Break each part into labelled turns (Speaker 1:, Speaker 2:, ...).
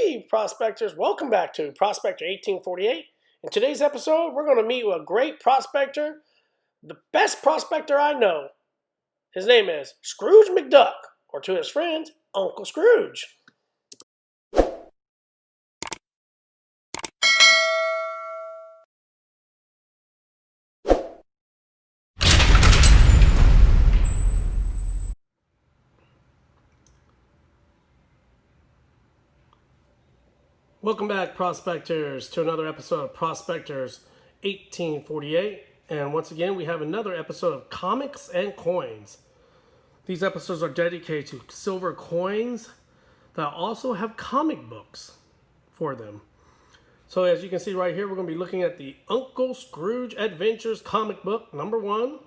Speaker 1: Hey, prospectors, welcome back to Prospector 1848. In today's episode, we're going to meet with a great prospector, the best prospector I know. His name is Scrooge McDuck, or to his friends, Uncle Scrooge. Welcome back, prospectors, to another episode of Prospectors 1848. And once again, we have another episode of Comics and Coins. These episodes are dedicated to silver coins that also have comic books for them. So as you can see right here, we're going to be looking at the Uncle Scrooge Adventures comic book, number 1,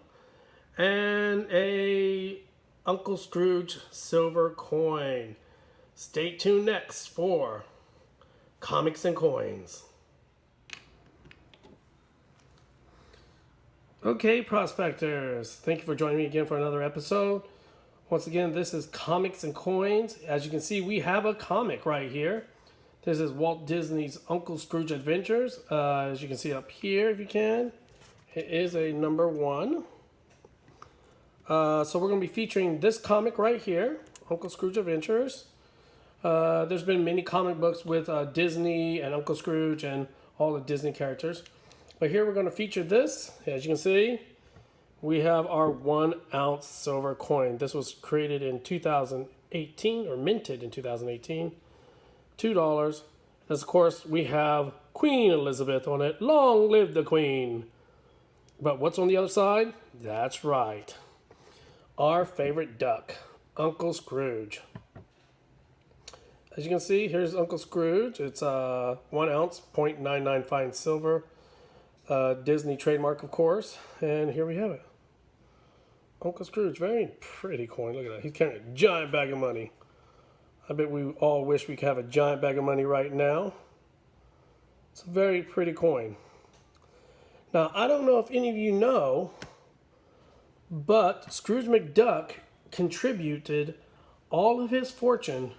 Speaker 1: and a Uncle Scrooge silver coin. Stay tuned next for Comics and Coins. Okay, prospectors, thank you for joining me again for another episode. Once again, this is Comics and Coins. As you can see, we have a comic right here. This is Walt Disney's Uncle Scrooge Adventures. As you can see up here, if you can, it is a number 1. So we're going to be featuring this comic right here, Uncle Scrooge Adventures. There's been many comic books with Disney and Uncle Scrooge and all the Disney characters. But here we're going to feature this. As you can see, we have our 1-ounce silver coin. This was created in 2018, or minted in 2018. $2. As of course, we have Queen Elizabeth on it. Long live the Queen. But what's on the other side? That's right. Our favorite duck, Uncle Scrooge. As you can see, here's Uncle Scrooge. It's 1 ounce, 0.99 fine silver. Disney trademark, of course. And here we have it. Uncle Scrooge, very pretty coin. Look at that. He's carrying a giant bag of money. I bet we all wish we could have a giant bag of money right now. It's a very pretty coin. Now, I don't know if any of you know, but Scrooge McDuck contributed all of his fortune,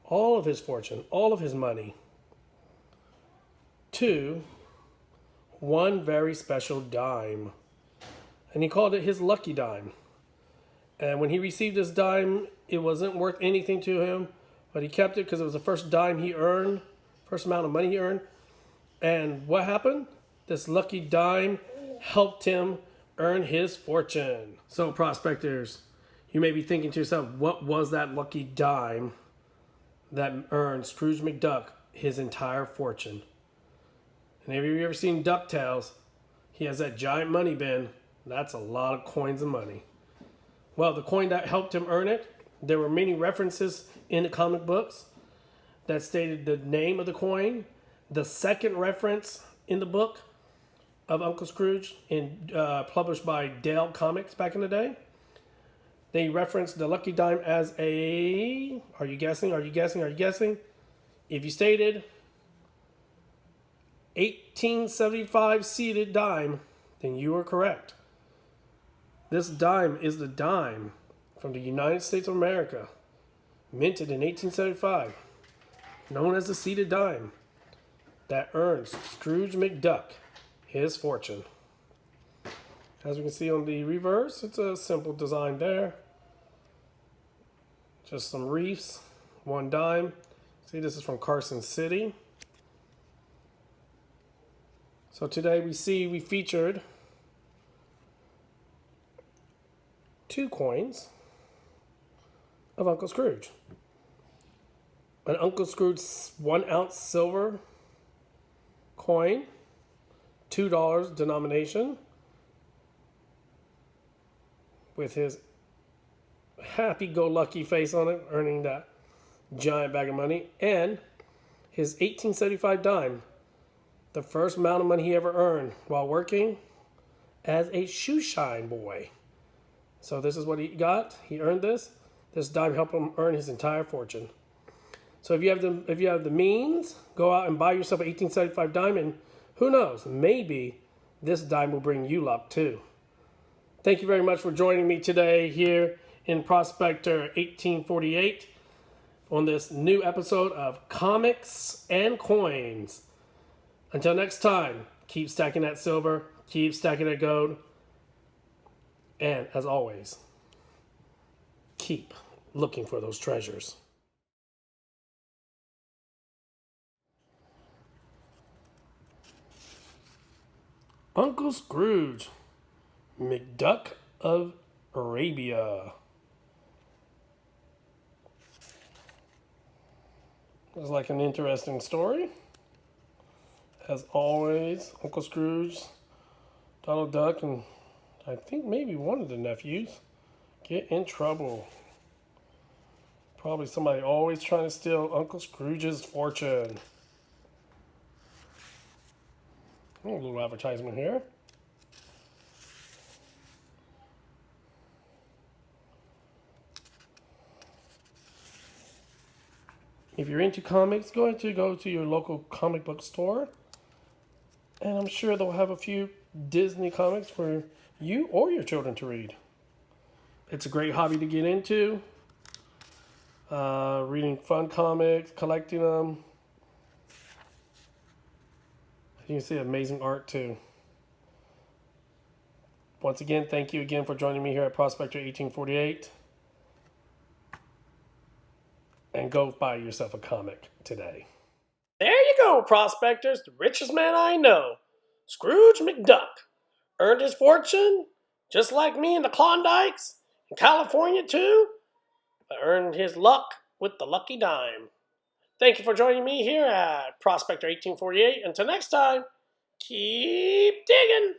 Speaker 1: all of his money to one very special dime. And he called it his lucky dime. And when he received this dime, it wasn't worth anything to him, but he kept it because it was the first dime he earned, first amount of money he earned. And what happened? This lucky dime helped him earn his fortune. So prospectors, you may be thinking to yourself, what was that lucky dime that earned Scrooge McDuck his entire fortune? And have you ever seen DuckTales? He has that giant money bin. That's a lot of coins of money. Well, the coin that helped him earn it, there were many references in the comic books that stated the name of the coin. The second reference in the book of Uncle Scrooge, published by Dale Comics back in the day, they referenced the lucky dime as a, are you guessing? If you stated 1875 seeded dime, then you are correct. This dime is the dime from the United States of America, minted in 1875, known as the seeded dime, that earns Scrooge McDuck his fortune. As we can see on the reverse, it's a simple design there. Just some reefs, 1 dime. See, this is from Carson City. So today we featured 2 coins of Uncle Scrooge. An Uncle Scrooge 1 ounce silver coin, $2 denomination, with his happy-go-lucky face on it, earning that giant bag of money, and his 1875 dime, the first amount of money he ever earned while working as a shoe shine boy. So this is what he got. He earned this. This dime helped him earn his entire fortune. So if you have the means, go out and buy yourself an 1875 dime, and who knows, maybe this dime will bring you luck too. Thank you very much for joining me today here in Prospector 1848 on this new episode of Comics and Coins. Until next time, keep stacking that silver, keep stacking that gold, and as always, keep looking for those treasures. Uncle Scrooge, McDuck of Arabia. It's like an interesting story. As always, Uncle Scrooge, Donald Duck, and I think maybe one of the nephews get in trouble. Probably somebody always trying to steal Uncle Scrooge's fortune. Oh, a little advertisement here. If you're into comics, go to your local comic book store. And I'm sure they'll have a few Disney comics for you or your children to read. It's a great hobby to get into. Reading fun comics, collecting them. You can see amazing art too. Once again, thank you again for joining me here at Prospector 1848. And go buy yourself a comic today. There you go, prospectors. The richest man I know, Scrooge McDuck, earned his fortune just like me in the Klondikes in California too, but earned his luck with the lucky dime. Thank you for joining me here at Prospector 1848. Until next time, keep digging.